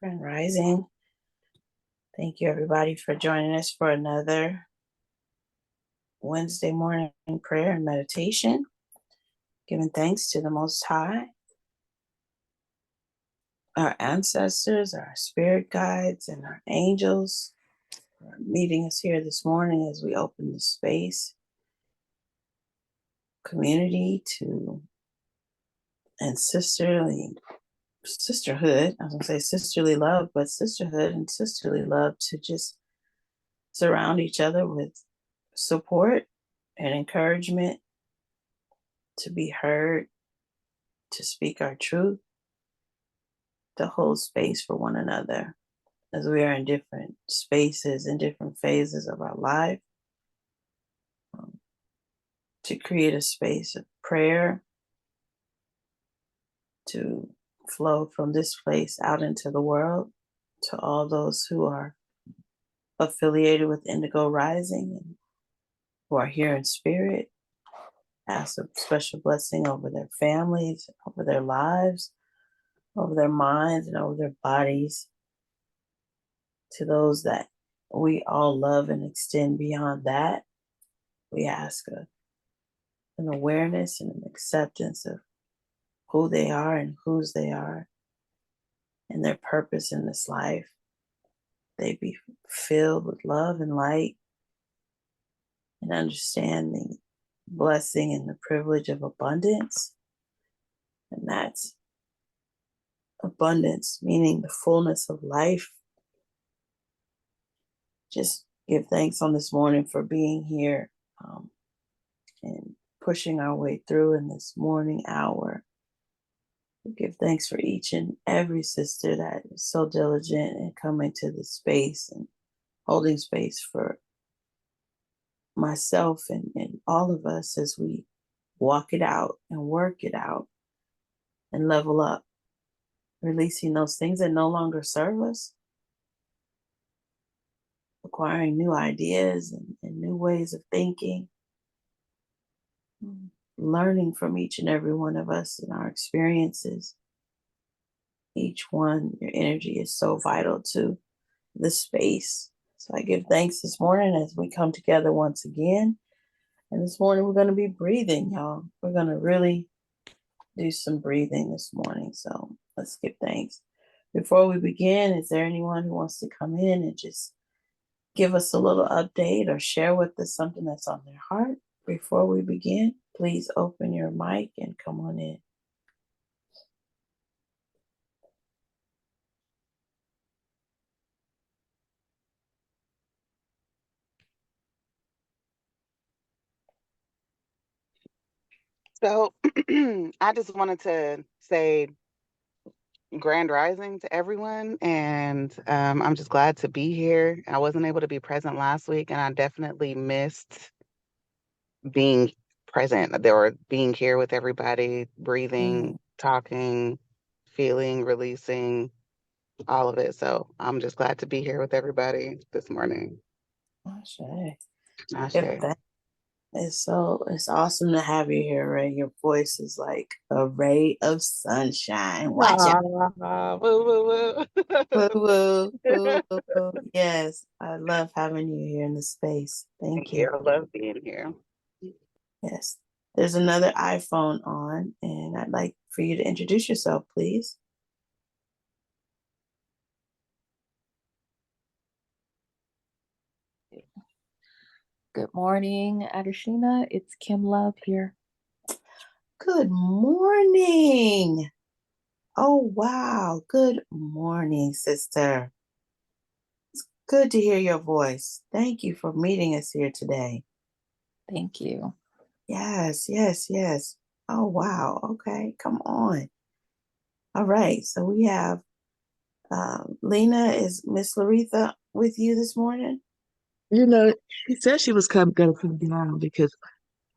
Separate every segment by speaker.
Speaker 1: Grand Rising. Thank you, everybody, for joining us for another Wednesday morning prayer and meditation. Giving thanks to the Most High, our ancestors, our spirit guides, and our angels for meeting us here this morning as we open the space, community to and sisterhood. I was gonna say sisterly love, but sisterhood and sisterly love to just surround each other with support and encouragement, to be heard, to speak our truth, to hold space for one another as we are in different spaces and different phases of our life, to create a space of prayer to flow from this place out into the world to all those who are affiliated with Indigo Rising and who are here in spirit. Ask a special blessing over their families, over their lives, over their minds, and over their bodies. To those that we all love and extend beyond that, we ask an awareness and an acceptance of who they are and whose they are and their purpose in this life. They be filled with love and light and understand the blessing and the privilege of abundance. And that's abundance, meaning the fullness of life. Just give thanks on this morning for being here and pushing our way through in this morning hour. We give thanks for each and every sister that is so diligent in coming to the space and holding space for myself and all of us as we walk it out and work it out and level up, releasing those things that no longer serve us, acquiring new ideas and new ways of thinking, learning from each and every one of us and our experiences. Each one, your energy is so vital to the space. So I give thanks this morning as we come together once again. And this morning we're going to be breathing, y'all. We're going to really do some breathing this morning. So let's give thanks. Before we begin, is there anyone who wants to come in and just give us a little update or share with us something that's on their heart before we begin? Please open your mic and come on in.
Speaker 2: So I just wanted to say grand rising to everyone. And I'm just glad to be here. I wasn't able to be present last week, and I definitely missed being present or being here with everybody, breathing, talking, feeling, releasing, all of it. So I'm just glad to be here with everybody this morning.
Speaker 1: Ashe.
Speaker 2: Ashe.
Speaker 1: It's awesome to have you here, Ray. Your voice is like a ray of sunshine. Watch out.
Speaker 2: Woo, woo, woo.
Speaker 1: Woo, woo, woo, woo, woo. Yes, I love having you here in the space. Thank
Speaker 2: Thank
Speaker 1: you.
Speaker 2: you. I love being here.
Speaker 1: Yes. There's another iPhone on, and I'd like for you to introduce yourself, please.
Speaker 3: Good morning, Adashina. It's Kim Love here.
Speaker 1: Good morning. Oh, wow. Good morning, sister. It's good to hear your voice. Thank you for meeting us here today.
Speaker 3: Thank you.
Speaker 1: Yes, yes, yes. Oh, wow. Okay, come on. All right. So we have Lena. Is Miss Laretha with you this morning?
Speaker 4: She said she was going to come down because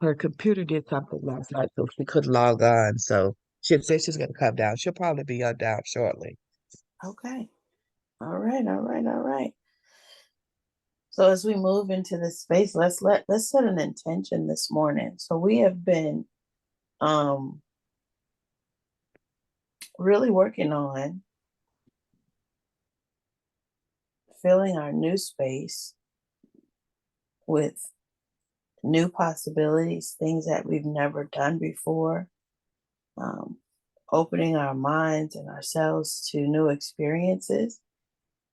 Speaker 4: her computer did something last night, so she couldn't log on. So she said she's going to come down. She'll probably be on down shortly.
Speaker 1: Okay. All right, all right, all right. So as we move into this space, let's set an intention this morning. So we have been really working on filling our new space with new possibilities, things that we've never done before, um, opening our minds and ourselves to new experiences,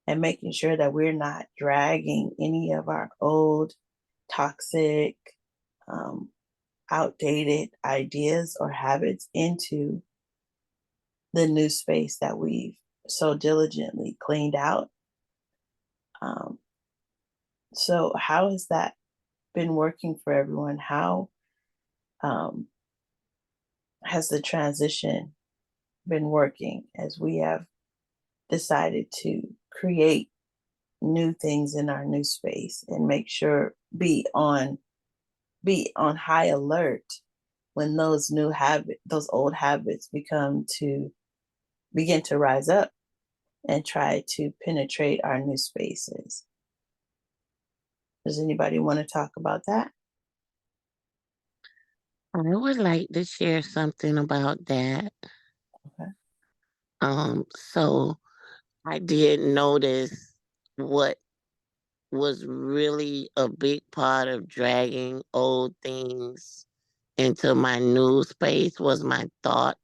Speaker 1: and making sure that we're not dragging any of our old, toxic, um, outdated ideas or habits into the new space that we've so diligently cleaned out. Um, so, how has that been working for everyone? How um, has the transition been working as we have decided to create new things in our new space and make sure be on high alert when those old habits begin to rise up and try to penetrate our new spaces. Does anybody want to talk about that?
Speaker 5: I would like to share something about that.
Speaker 1: Okay.
Speaker 5: So I did notice what was really a big part of dragging old things into my new space was my thought.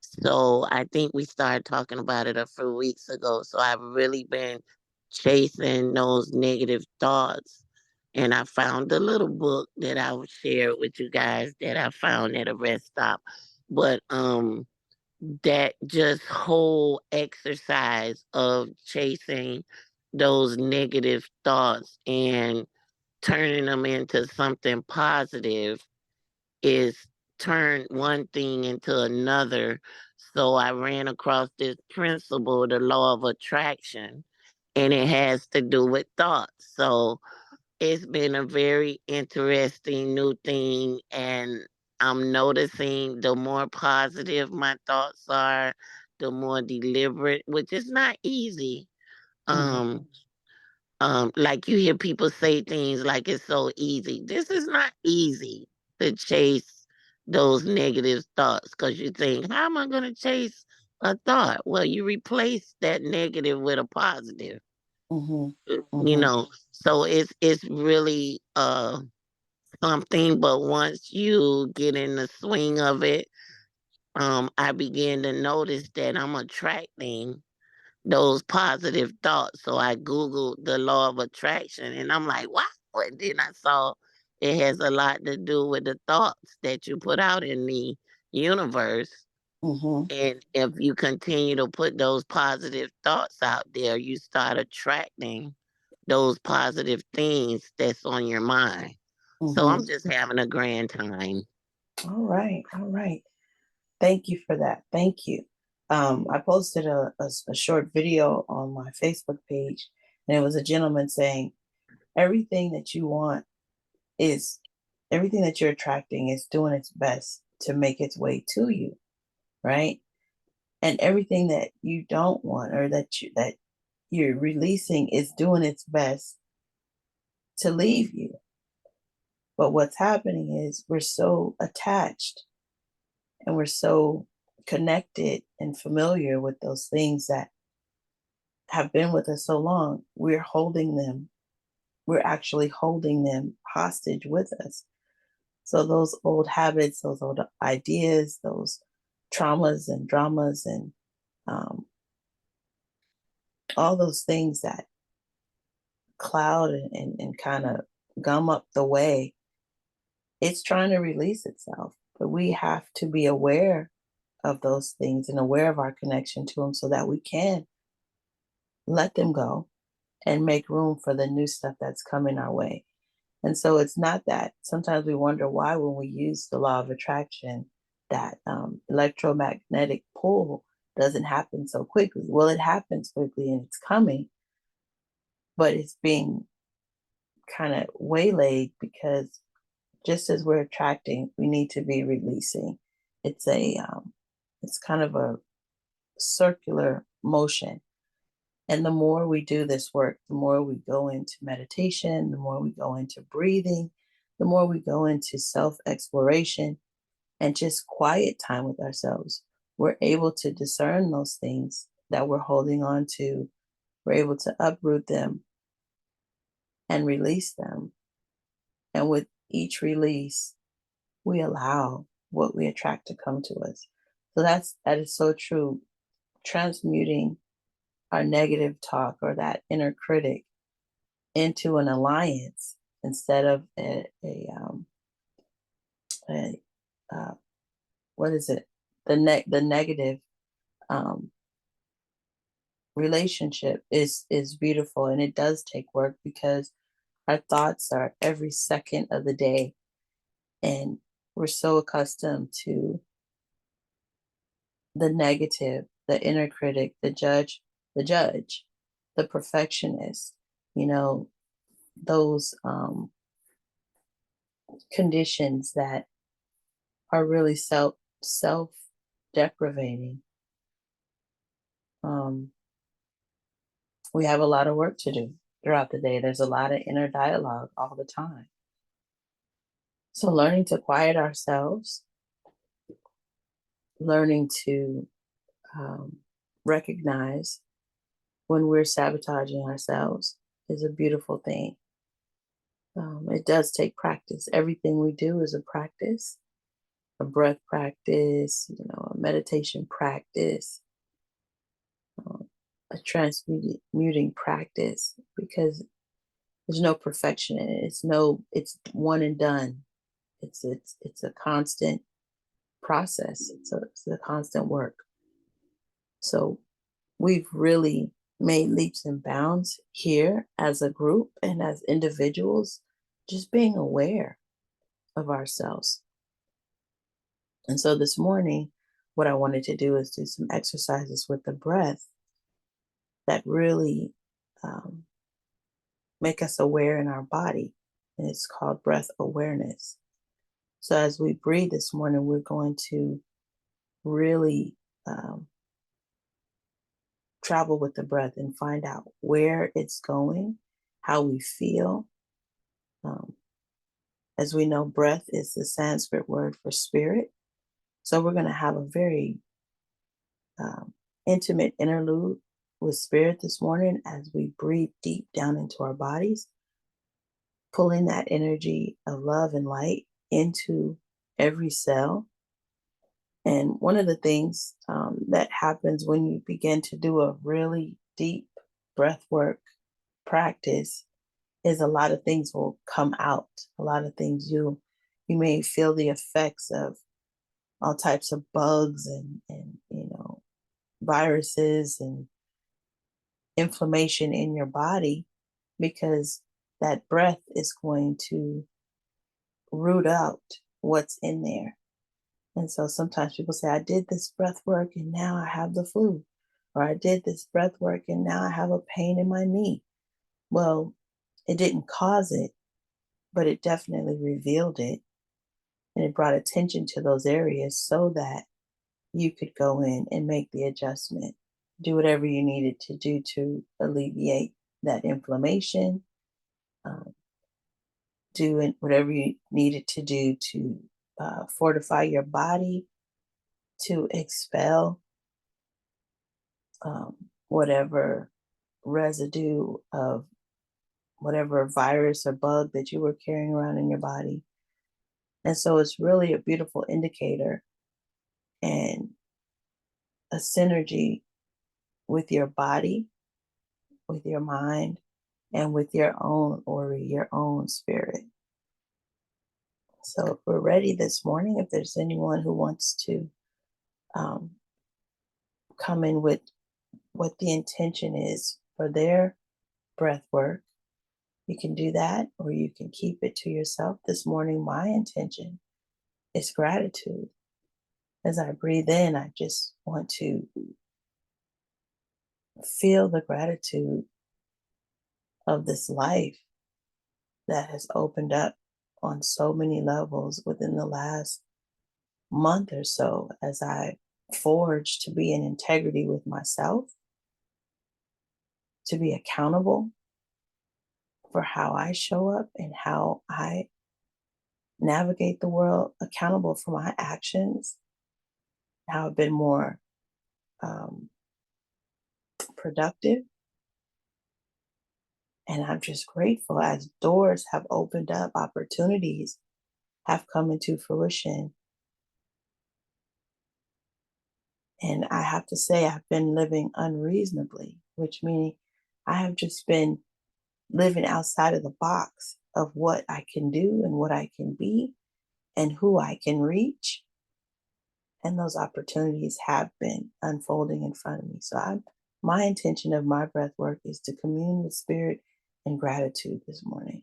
Speaker 5: So I think we started talking about it a few weeks ago. So I've really been chasing those negative thoughts. And I found a little book that I would share with you guys that I found at a rest stop. But that just whole exercise of chasing those negative thoughts and turning them into something positive is turn one thing into another. So I ran across this principle, the law of attraction, and it has to do with thoughts. So it's been a very interesting new thing, and I'm noticing the more positive my thoughts are, the more deliberate, which is not easy.
Speaker 1: Mhm.
Speaker 5: Um, like you hear people say things like it's so easy. This is not easy to chase those negative thoughts because you think, how am I going to chase a thought? Well, you replace that negative with a positive,
Speaker 1: Mhm.
Speaker 5: you
Speaker 1: Mhm.
Speaker 5: know. So it's really something, but once you get in the swing of it, I begin to notice that I'm attracting those positive thoughts. So I Googled the law of attraction and I'm like, wow. And then I saw it has a lot to do with the thoughts that you put out in the universe.
Speaker 1: Mhm.
Speaker 5: And if you continue to put those positive thoughts out there, you start attracting those positive things that's on your mind. So
Speaker 1: Mhm.
Speaker 5: I'm just having a grand time.
Speaker 1: All right. All right. Thank you for that. Thank you. I posted a short video on my Facebook page, and it was a gentleman saying, everything that you want is everything that you're attracting is doing its best to make its way to you, right? And everything that you don't want or that you're releasing is doing its best to leave you. But what's happening is we're so attached and we're so connected and familiar with those things that have been with us so long, we're actually holding them hostage with us. So those old habits, those old ideas, those traumas and dramas, and um, all those things that cloud and kind of gum up the way, it's trying to release itself. But we have to be aware of those things and aware of our connection to them so that we can let them go and make room for the new stuff that's coming our way. And so it's not that sometimes we wonder why, when we use the law of attraction, that electromagnetic pull doesn't happen so quickly. Well, it happens quickly and it's coming, but it's being kind of waylaid because just as we're attracting, we need to be releasing. It's it's kind of a circular motion. And the more we do this work, the more we go into meditation, the more we go into breathing, the more we go into self exploration and just quiet time with ourselves, we're able to discern those things that we're holding on to we're able to uproot them and release them. And with each release, we allow what we attract to come to us. So that is so true. Transmuting our negative talk or that inner critic into an alliance instead of what is it? The negative relationship is beautiful, and it does take work because our thoughts are every second of the day, and we're so accustomed to the negative, the inner critic, the judge, the perfectionist, you know, those conditions that are really self deprivating. We have a lot of work to do throughout the day. There's a lot of inner dialogue all the time. So learning to quiet ourselves, learning to recognize when we're sabotaging ourselves is a beautiful thing. It does take practice. Everything we do is a practice, a breath practice, a meditation practice, a transmuting practice, because there's no perfection in it. It's one and done. It's a constant process. It's a constant work. So we've really made leaps and bounds here as a group and as individuals, just being aware of ourselves. And so this morning, what I wanted to do is do some exercises with the breath that really make us aware in our body. And it's called breath awareness. So as we breathe this morning, we're going to really travel with the breath and find out where it's going, how we feel. As we know, breath is the Sanskrit word for spirit. So we're going to have a very intimate interlude with spirit this morning as we breathe deep down into our bodies, pulling that energy of love and light into every cell. And one of the things that happens when you begin to do a really deep breath work practice is a lot of things will come out. A lot of things you may feel the effects of all types of bugs and viruses and inflammation in your body, because that breath is going to root out what's in there. And so sometimes people say, I did this breath work and now I have the flu, or I did this breath work and now I have a pain in my knee. Well, it didn't cause it, but it definitely revealed it. And it brought attention to those areas so that you could go in and make the adjustment, do whatever you needed to do to alleviate that inflammation, do whatever you needed to do to fortify your body, to expel whatever residue of whatever virus or bug that you were carrying around in your body. And so it's really a beautiful indicator and a synergy with your body, with your mind, and with your own aura, your own spirit. So if we're ready this morning, if there's anyone who wants to come in with what the intention is for their breath work, you can do that, or you can keep it to yourself. This morning, my intention is gratitude. As I breathe in, I just want to feel the gratitude of this life that has opened up on so many levels within the last month or so, as I forged to be in integrity with myself, to be accountable for how I show up and how I navigate the world, accountable for my actions, how I've been more productive, And I'm just grateful as doors have opened up, opportunities have come into fruition. And I have to say, I've been living unreasonably, which meaning I have just been living outside of the box of what I can do and what I can be and who I can reach. And those opportunities have been unfolding in front of me. So my intention of my breath work is to commune with spirit and gratitude this morning.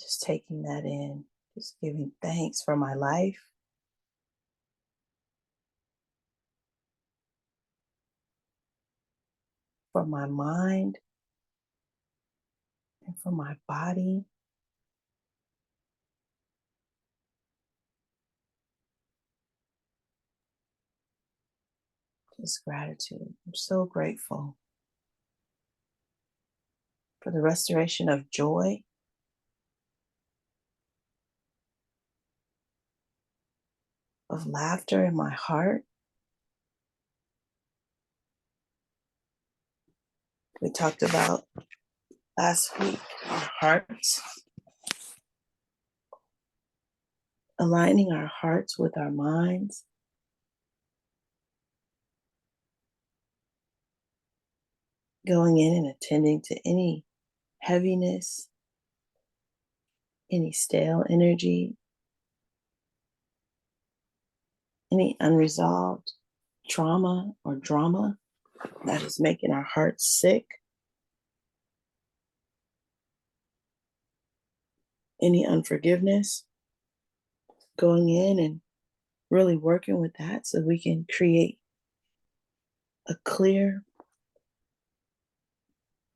Speaker 1: Just taking that in, just giving thanks for my life, for my mind, and for my body. Just gratitude. I'm so grateful for the restoration of joy, of laughter in my heart. We talked about last week our hearts, aligning our hearts with our minds, going in and attending to any heaviness, any stale energy, any unresolved trauma or drama that is making our hearts sick, any unforgiveness, going in and really working with that so we can create a clear,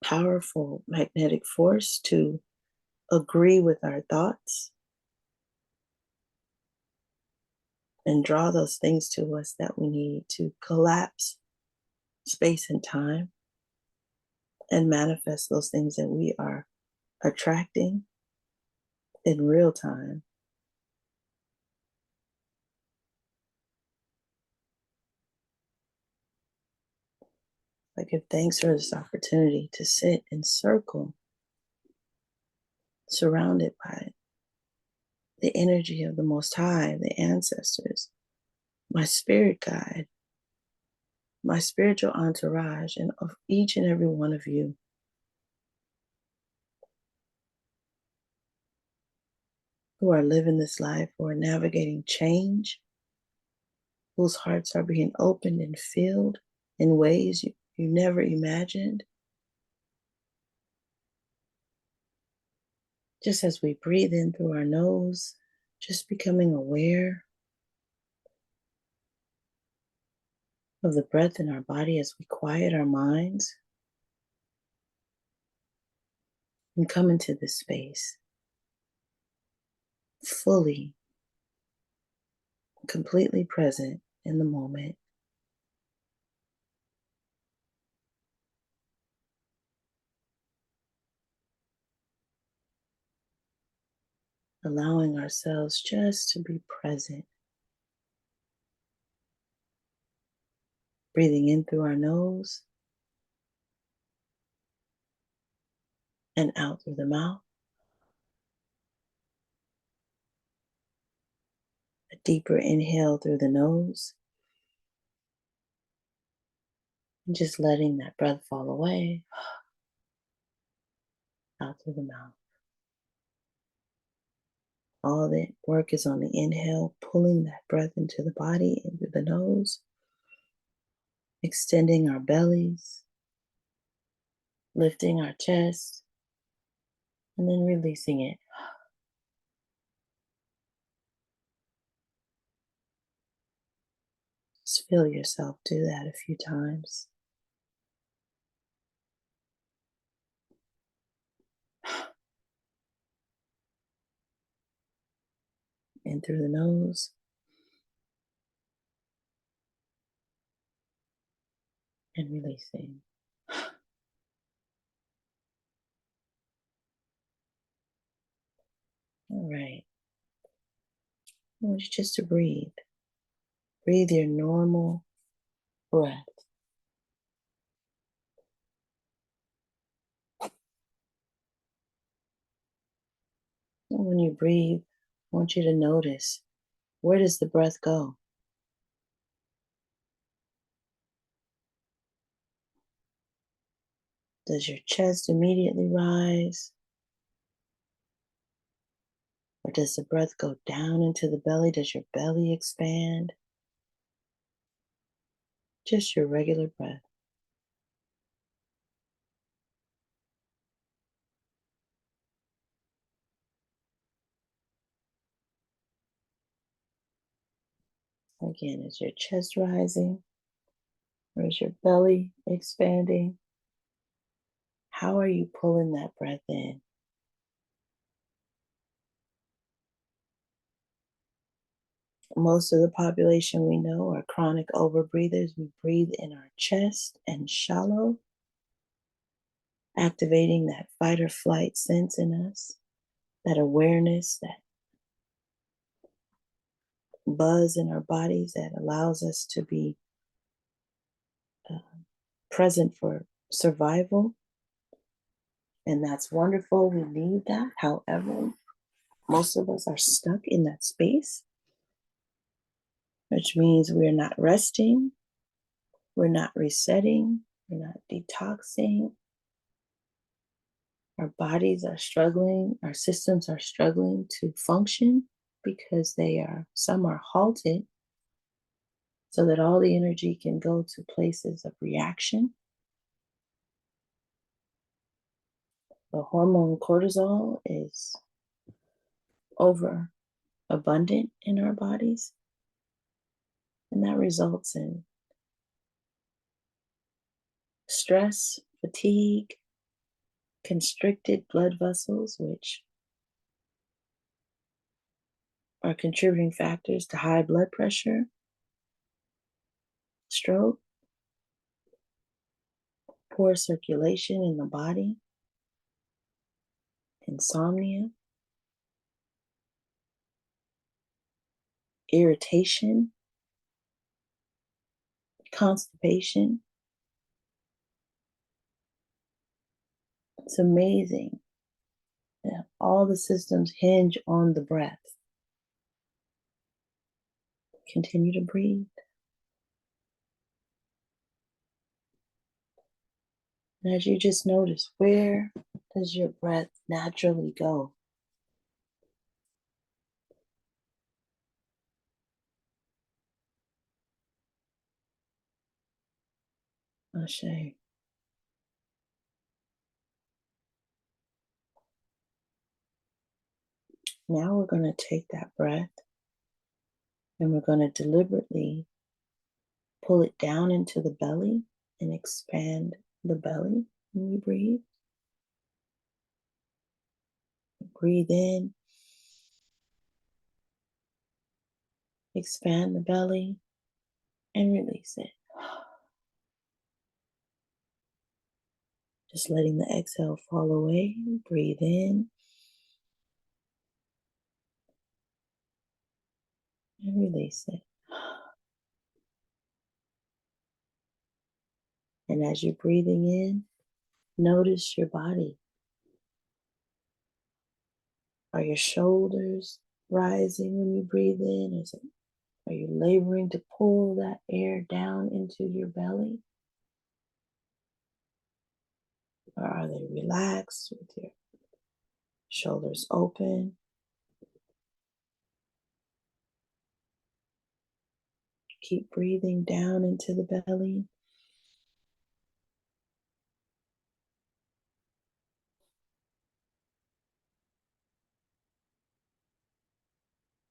Speaker 1: powerful magnetic force to agree with our thoughts and draw those things to us that we need to collapse space and time and manifest those things that we are attracting in real time. I give thanks for this opportunity to sit in circle, surrounded by the energy of the Most High, the ancestors, my spirit guide, my spiritual entourage, and of each and every one of you who are living this life, who are navigating change, whose hearts are being opened and filled in ways you never imagined. Just as we breathe in through our nose, just becoming aware of the breath in our body as we quiet our minds and come into this space fully, completely present in the moment. Allowing ourselves just to be present. Breathing in through our nose and out through the mouth. A deeper inhale through the nose. And just letting that breath fall away. Out through the mouth. All the work is on the inhale, pulling that breath into the body, in through the nose. Extending our bellies. Lifting our chest. And then releasing it. Just feel yourself do that a few times. In through the nose. And releasing. All right. I want you just to breathe. Breathe your normal breath. And when you breathe, I want you to notice, where does the breath go? Does your chest immediately rise? Or does the breath go down into the belly? Does your belly expand? Just your regular breath. Again, is your chest rising? Or is your belly expanding? How are you pulling that breath in? Most of the population we know are chronic overbreathers. We breathe in our chest and shallow, activating that fight or flight sense in us, that awareness, that buzz in our bodies that allows us to be present for survival. And that's wonderful. We need that. However, most of us are stuck in that space, which means we're not resting, we're not resetting, we're not detoxing. Our bodies are struggling, our systems are struggling to function because some are halted so that all the energy can go to places of reaction. The hormone cortisol is over abundant in our bodies, and that results in stress, fatigue, constricted blood vessels, which are contributing factors to high blood pressure, stroke, poor circulation in the body, insomnia, irritation, constipation. It's amazing that all the systems hinge on the breath. Continue to breathe. And as you just notice, where does your breath naturally go? Ashe. Now we're going to take that breath and we're going to deliberately pull it down into the belly and expand the belly when you breathe. Breathe in, expand the belly, and release it. Just letting the exhale fall away. Breathe in and release it. And as you're breathing in, notice your body. Are your shoulders rising when you breathe in? Are you laboring to pull that air down into your belly? Or are they relaxed with your shoulders open? Keep breathing down into the belly.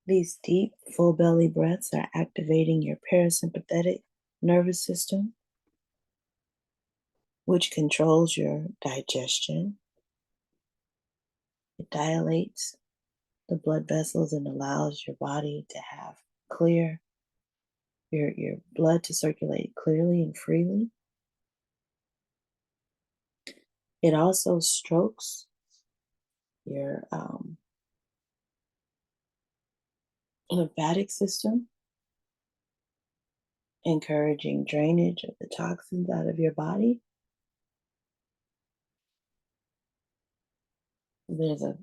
Speaker 1: These deep, full belly breaths are activating your parasympathetic nervous system, which controls your digestion. It dilates the blood vessels and allows your body to have clear, your blood to circulate clearly and freely. It also strokes your lymphatic system, encouraging drainage of the toxins out of your body. There's a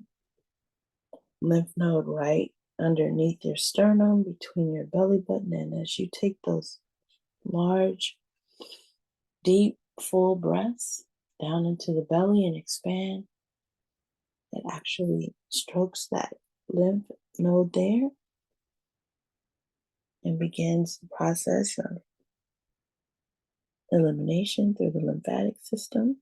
Speaker 1: lymph node right underneath your sternum between your belly button, and as you take those large, deep, full breaths down into the belly and expand, it actually strokes that lymph node there and begins the process of elimination through the lymphatic system.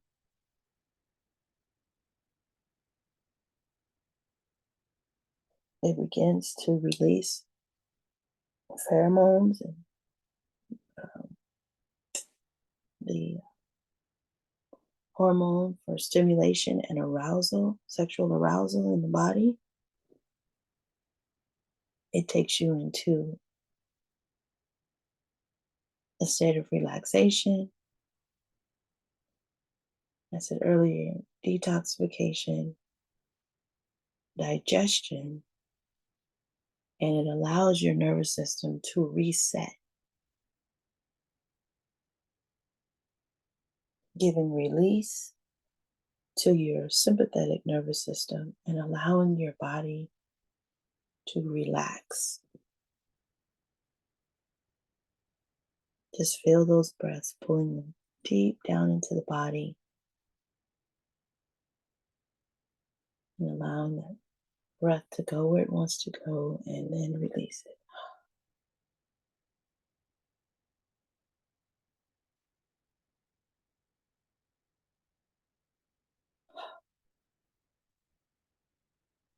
Speaker 1: It begins to release pheromones and the hormone for stimulation and arousal, sexual arousal in the body. It takes you into a state of relaxation. I said earlier, detoxification, digestion, and it allows your nervous system to reset, giving release to your sympathetic nervous system and allowing your body to relax. Just feel those breaths pulling them deep down into the body and allowing that breath to go where it wants to go and then release it.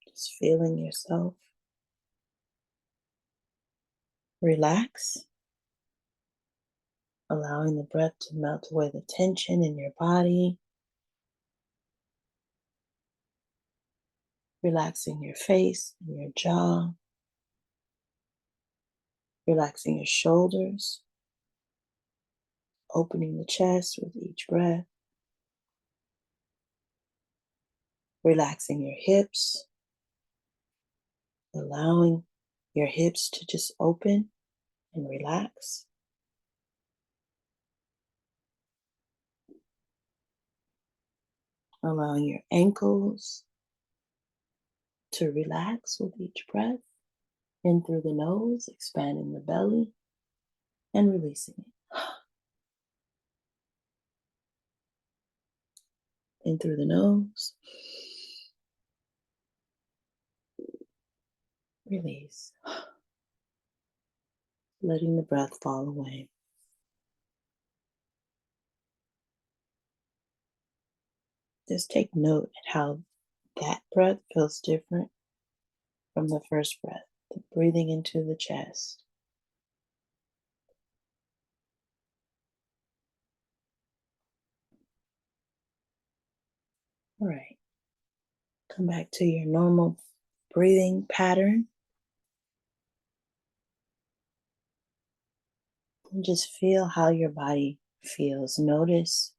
Speaker 1: Just feeling yourself relax, allowing the breath to melt away the tension in your body, relaxing your face and your jaw, relaxing your shoulders, opening the chest with each breath, relaxing your hips, allowing your hips to just open and relax. Allowing your ankles to relax with each breath, in through the nose, expanding the belly and releasing it. In through the nose, release. Letting the breath fall away. Just take note at how that breath feels different from the first breath, the breathing into the chest. All right. Come back to your normal breathing pattern. And just feel how your body feels. Notice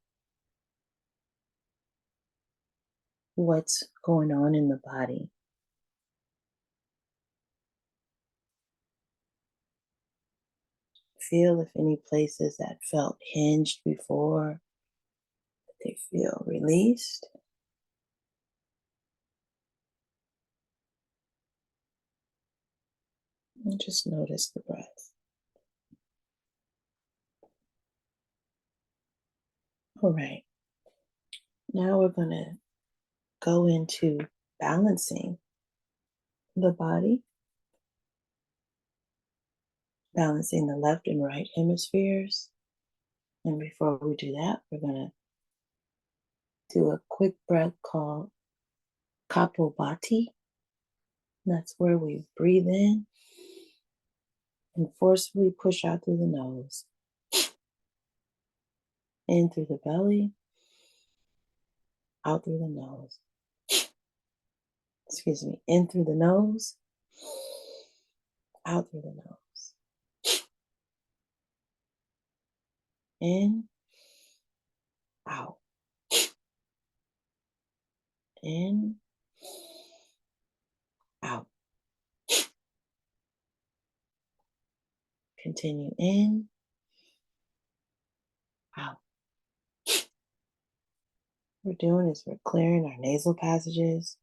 Speaker 1: what's going on in the body. Feel if any places that felt hinged before, they feel released. And just notice the breath. All right. Now we're going to go into balancing the body, balancing the left and right hemispheres. And before we do that, we're going to do a quick breath called Kapalbhati. That's where we breathe in and forcefully push out through the nose, in through the belly, out through the nose. Excuse me, in through the nose, out through the nose. In, out. In, out. Continue in, we're doing is we're clearing our nasal passages.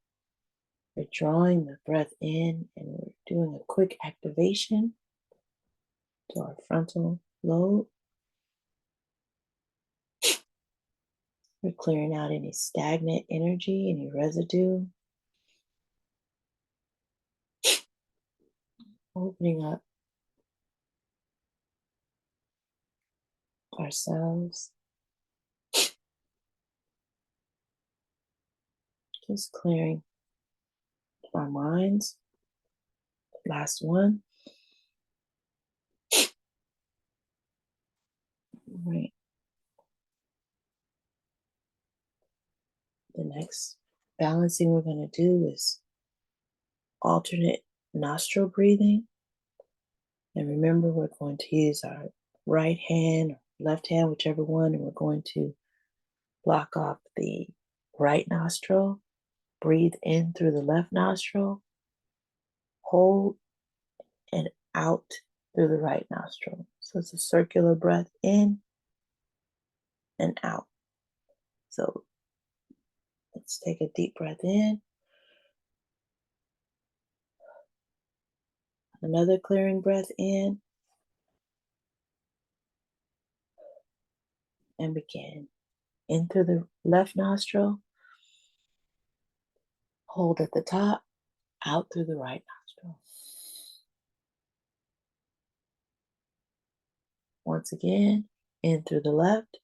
Speaker 1: We're drawing the breath in and we're doing a quick activation to our frontal lobe. We're clearing out any stagnant energy, any residue. Opening up ourselves. Just clearing our minds. Last one. Right. The next balancing we're going to do is alternate nostril breathing. And remember, we're going to use our right hand or left hand, whichever one, and we're going to block off the right nostril, breathe in through the left nostril, hold, and out through the right nostril. So it's a circular breath in and out. So let's take a deep breath in. Another clearing breath in. And begin. In through the left nostril. Hold at the top. Out through the right nostril. Once again, in through the left.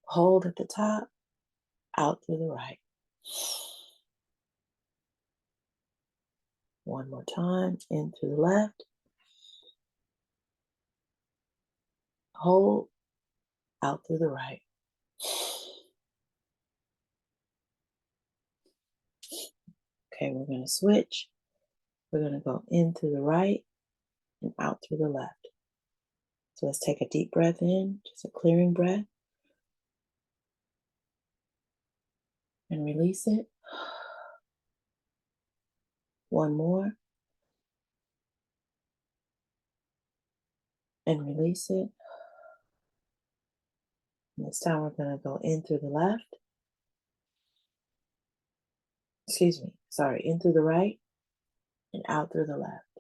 Speaker 1: Hold at the top. Out through the right. One more time. In through the left. Hold. Out through the right. Okay, we're going to switch. We're going to go in through the right and out through the left. So let's take a deep breath in, just a clearing breath. And release it. One more. And release it. And this time we're going to go in through the left. In through the right and out through the left.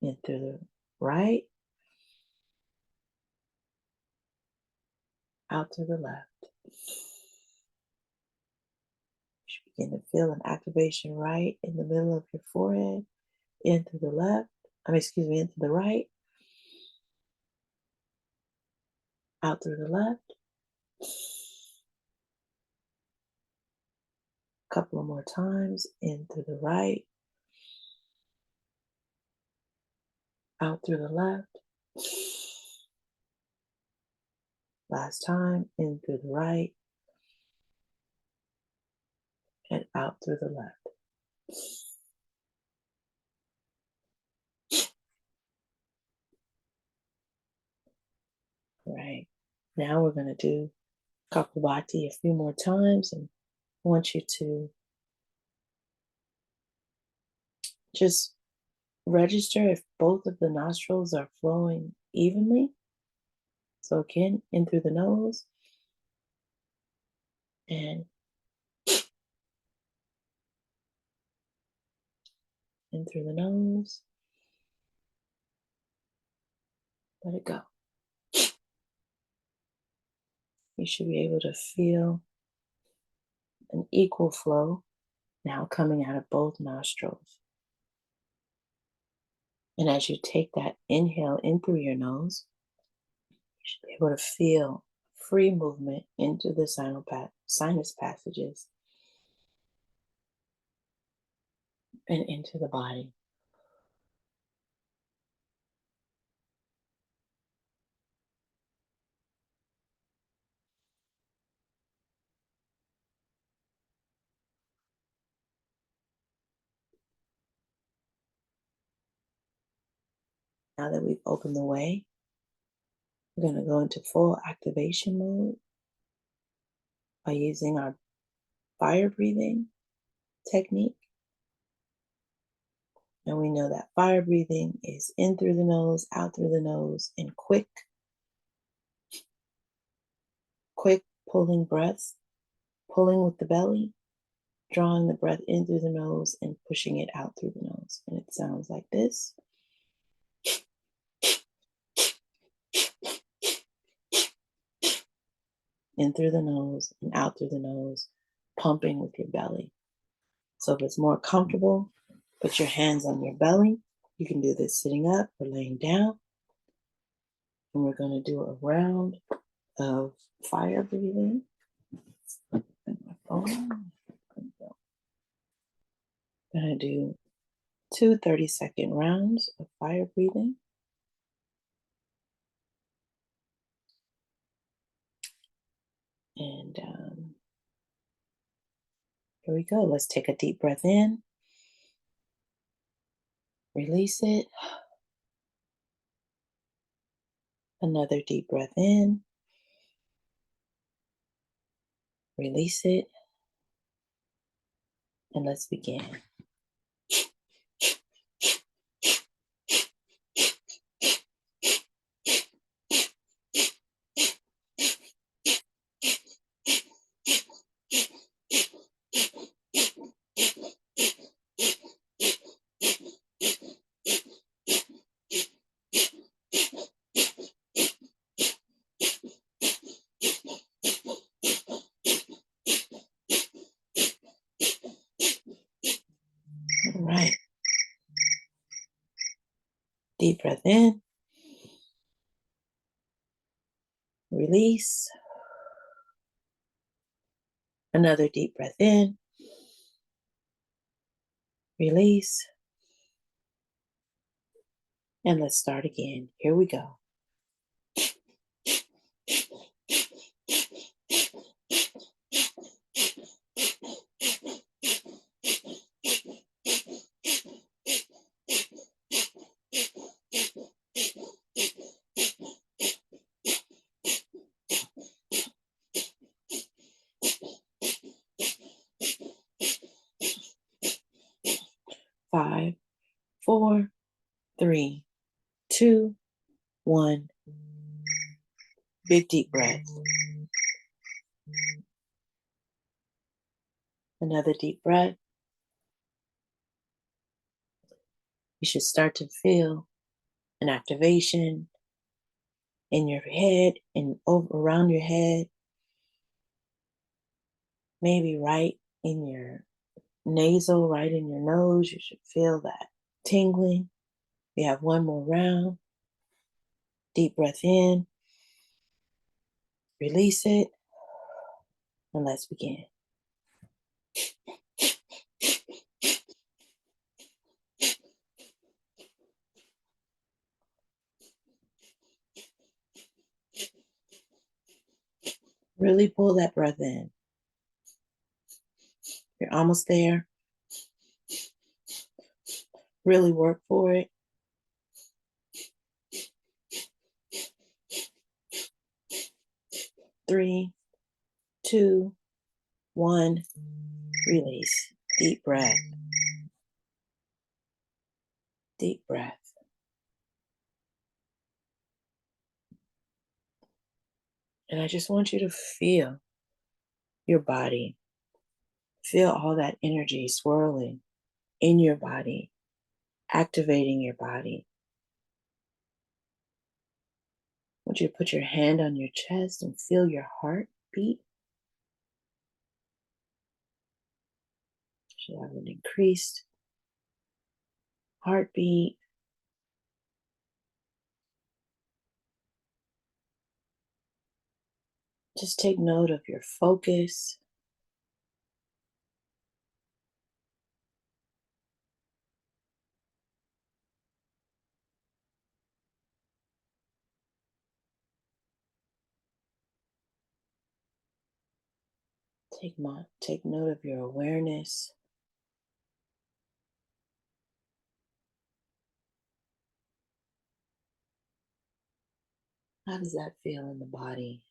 Speaker 1: In through the right, out through the left. You should begin to feel an activation right in the middle of your forehead. In through the left, in through the right, out through the left. A couple of more times, in through the right, out through the left. Last time, in through the right, and out through the left. Right. Now we're going to do Kapalbhati a few more times, and I want you to just register if both of the nostrils are flowing evenly. So again, in through the nose and in through the nose. Let it go. You should be able to feel an equal flow now coming out of both nostrils. And as you take that inhale in through your nose, you should be able to feel free movement into the sinus passages and into the body. Now that we've opened the way, we're going to go into full activation mode by using our fire breathing technique. And we know that fire breathing is in through the nose, out through the nose, and quick pulling breaths, pulling with the belly, drawing the breath in through the nose and pushing it out through the nose. And it sounds like this. In through the nose and out through the nose, pumping with your belly. So if it's more comfortable, put your hands on your belly. You can do this sitting up or laying down. And we're going to do a round of fire breathing. And my phone. I'm going to do 2 30-second rounds of fire breathing. And here we go. Let's take a deep breath in. Release it. Another deep breath in. Release it. And let's begin. All right. Deep breath in. Release. Another deep breath in. Release. And let's start again. Here we go. Five, four, three, two, one. Big deep breath. Another deep breath. You should start to feel an activation in your head and around your head. Maybe right in your nasal, right in your nose. You should feel that tingling. We have one more round. Deep breath in. Release it. And let's begin. Really pull that breath in. You're almost there. Really work for it. Three, two, one. Release. Deep breath. Deep breath. And I just want you to feel your body. Feel all that energy swirling in your body, activating your body. I want you to put your hand on your chest and feel your heart beat. You should have an increased heartbeat. Just take note of your focus. Take note of your awareness. How does that feel in the body?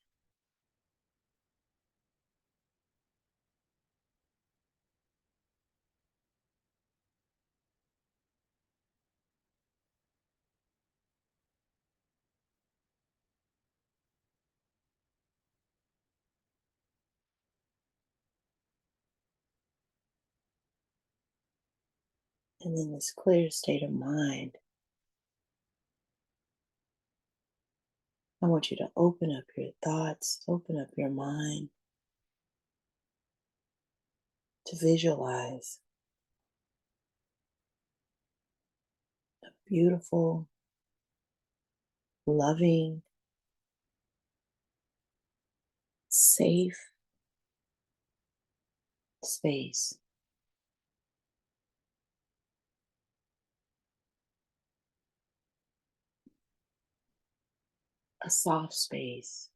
Speaker 1: And in this clear state of mind, I want you to open up your thoughts, open up your mind to visualize a beautiful, loving, safe space. A soft space.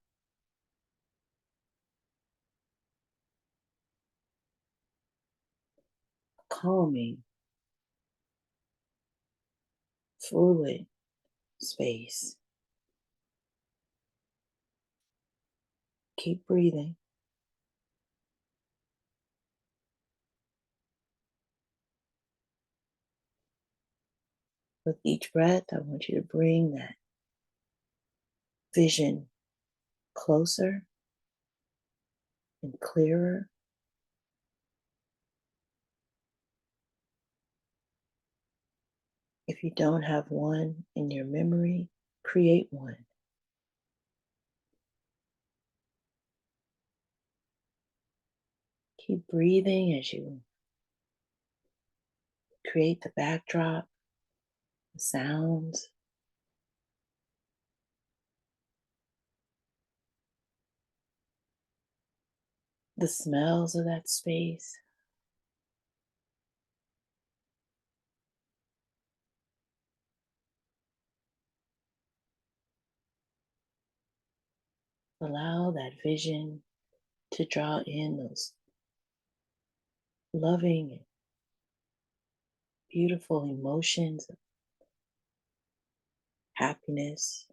Speaker 1: A calming, fluid space. Keep breathing. With each breath, I want you to bring that vision closer and clearer. If you don't have one in your memory, create one. Keep breathing as you create the backdrop, the sounds, the smells of that space. Allow that vision to draw in those loving and beautiful emotions of happiness,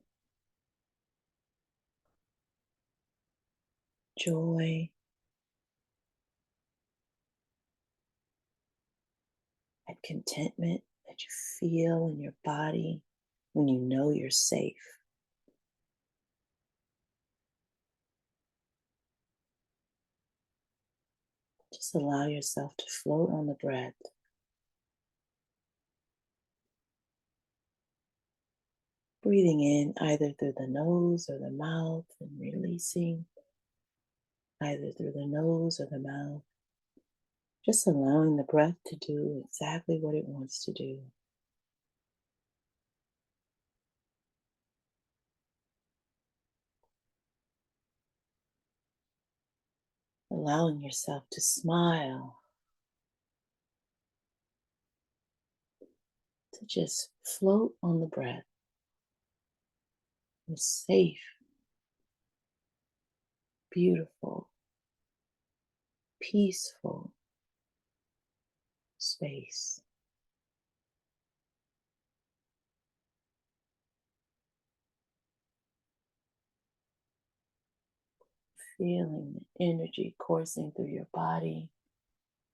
Speaker 1: joy, and contentment that you feel in your body when you know you're safe. Just allow yourself to float on the breath, breathing in either through the nose or the mouth and releasing either through the nose or the mouth. Just allowing the breath to do exactly what it wants to do. Allowing yourself to smile, to just float on the breath in a safe, beautiful, peaceful space. Feeling the energy coursing through your body,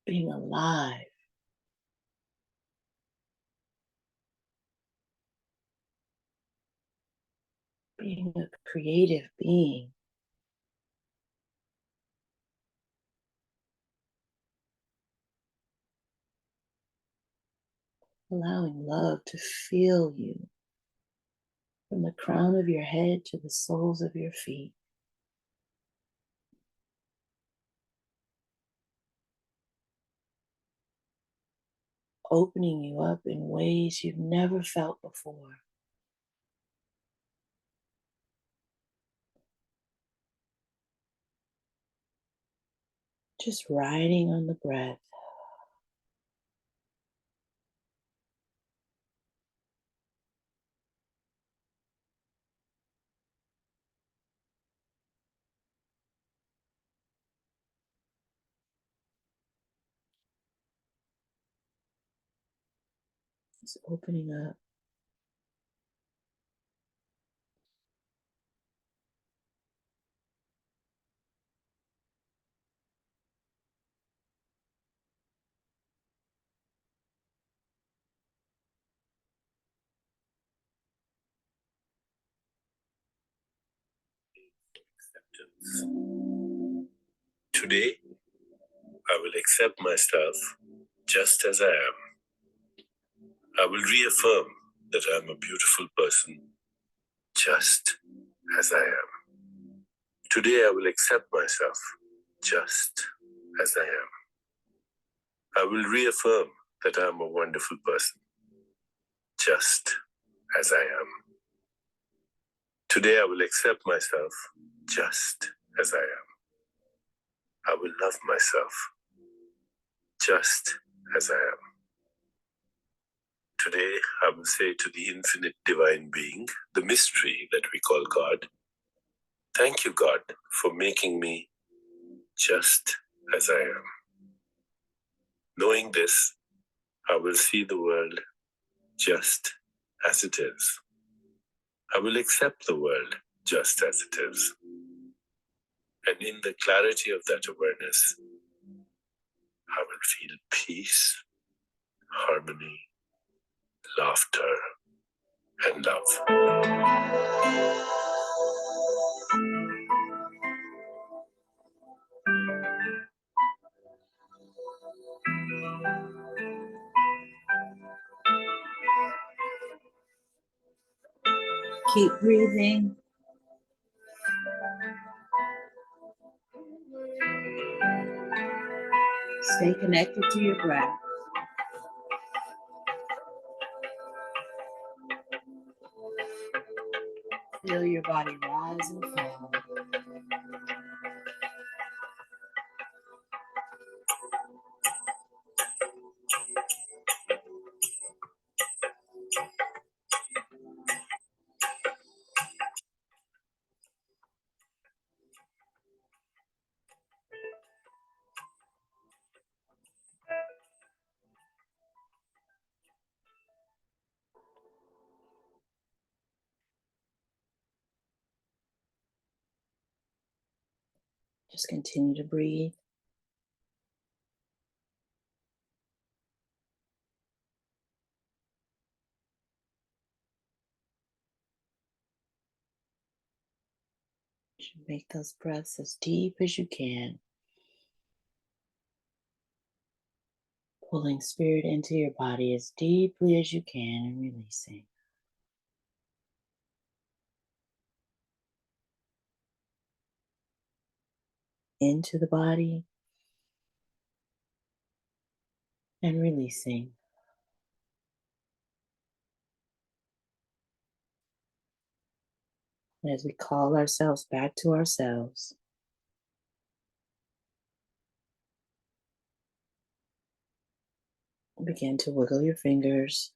Speaker 1: being alive, being a creative being, allowing love to fill you from the crown of your head to the soles of your feet. Opening you up in ways you've never felt before. Just riding on the breath. Just opening up.
Speaker 6: Acceptance. Today, I will accept myself just as I am. I will reaffirm that I am a beautiful person just as I am. Today I will accept myself just as I am. I will reaffirm that I am a wonderful person just as I am. Today I will accept myself just as I am. I will love myself just as I am. Today I will say to the infinite divine being, the mystery that we call God, thank you, God, for making me just as I am. Knowing this, I will see the world just as it is. I will accept the world just as it is. And in the clarity of that awareness, I will feel peace, harmony, laughter, and love.
Speaker 1: Keep breathing. Stay connected to your breath. Feel your body rise and fall. Just continue to breathe. Make those breaths as deep as you can. Pulling spirit into your body as deeply as you can and releasing. Into the body and releasing. And as we call ourselves back to ourselves, begin to wiggle your fingers.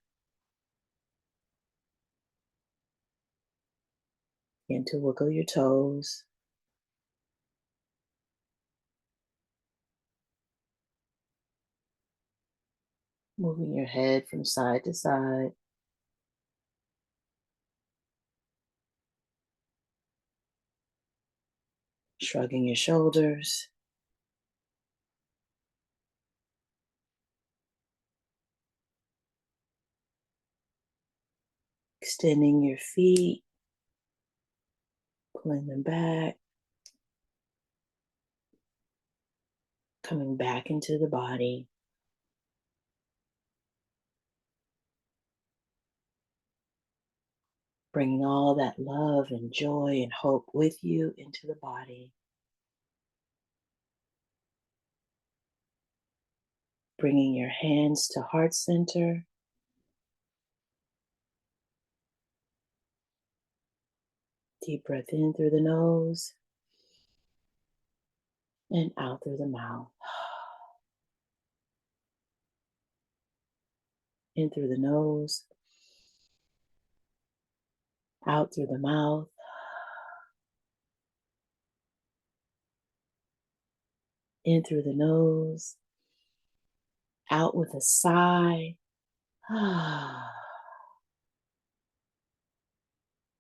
Speaker 1: Begin to wiggle your toes. Moving your head from side to side. Shrugging your shoulders. Extending your feet. Pulling them back. Coming back into the body. Bringing all that love and joy and hope with you into the body. Bringing your hands to heart center. Deep breath in through the nose and out through the mouth. In through the nose, out through the mouth. In through the nose, out with a sigh.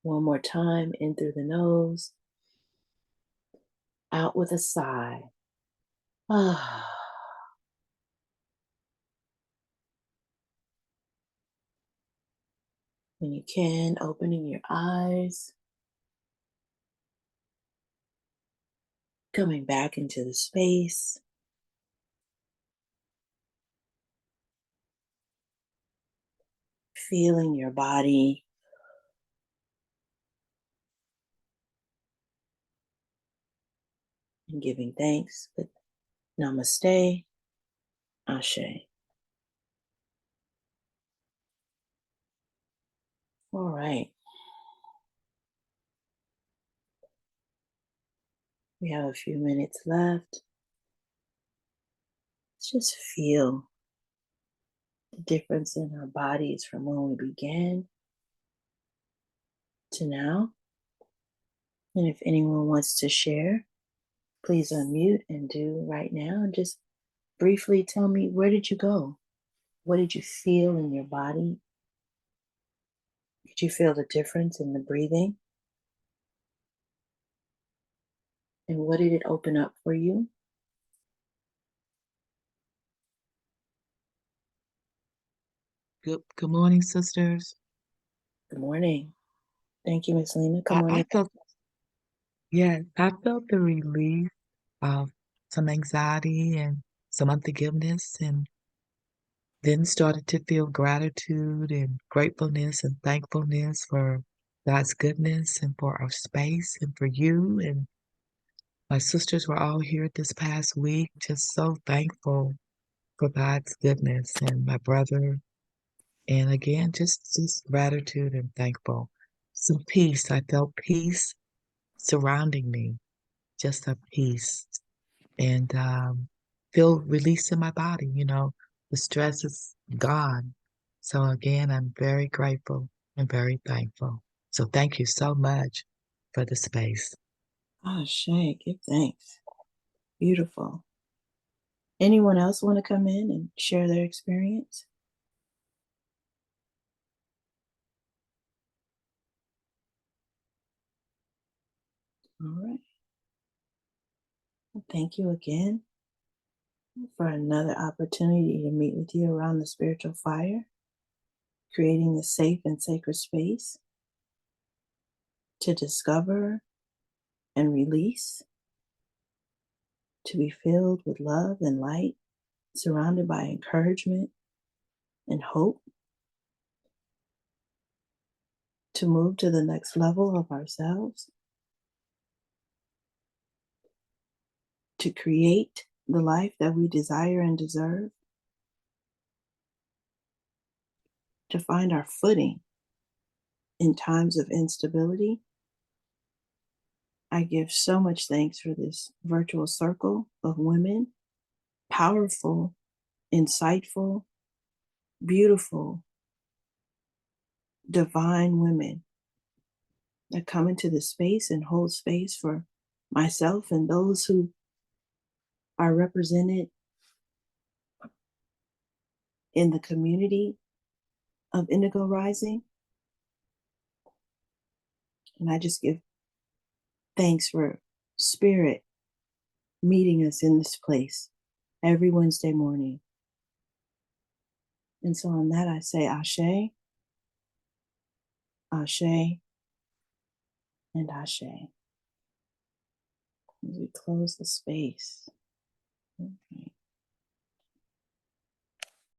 Speaker 1: One more time, in through the nose, out with a sigh. When you can, opening your eyes, coming back into the space. feeling your body. And giving thanks with namaste, ashe. All right. We have a few minutes left. Let's just feel the difference in our bodies from when we began to now. And if anyone wants to share, please unmute and do right now. And just briefly tell me, where did you go? What did you feel in your body? Did you feel the difference in the breathing? And what did it open up for you?
Speaker 4: Good morning, sisters.
Speaker 1: Good morning. Thank you, Miss Lena. Good
Speaker 4: I
Speaker 1: morning.
Speaker 4: felt, yeah, I felt the relief of some anxiety and some unforgiveness, and then started to feel gratitude and gratefulness and thankfulness for God's goodness and for our space and for you. And my sisters were all here this past week, just so thankful for God's goodness, and my brother. And again, just gratitude and thankful. Some peace. I felt peace surrounding me, just a peace. And feel release in my body. The stress is gone. So again, I'm very grateful and very thankful. So thank you so much for the space.
Speaker 1: Ashe, give thanks. Beautiful. Anyone else want to come in and share their experience? All right. Well, thank you again for another opportunity to meet with you around the spiritual fire, creating the safe and sacred space to discover and release, to be filled with love and light, surrounded by encouragement and hope, to move to the next level of ourselves, to create the life that we desire and deserve, to find our footing in times of instability. I give so much thanks for this virtual circle of women, powerful, insightful, beautiful, divine women that come into the space and hold space for myself and those who are represented in the community of Indigo Rising. And I just give thanks for Spirit meeting us in this place every Wednesday morning. And so on that, I say Ashe, Ashe, and Ashe. As we close the space.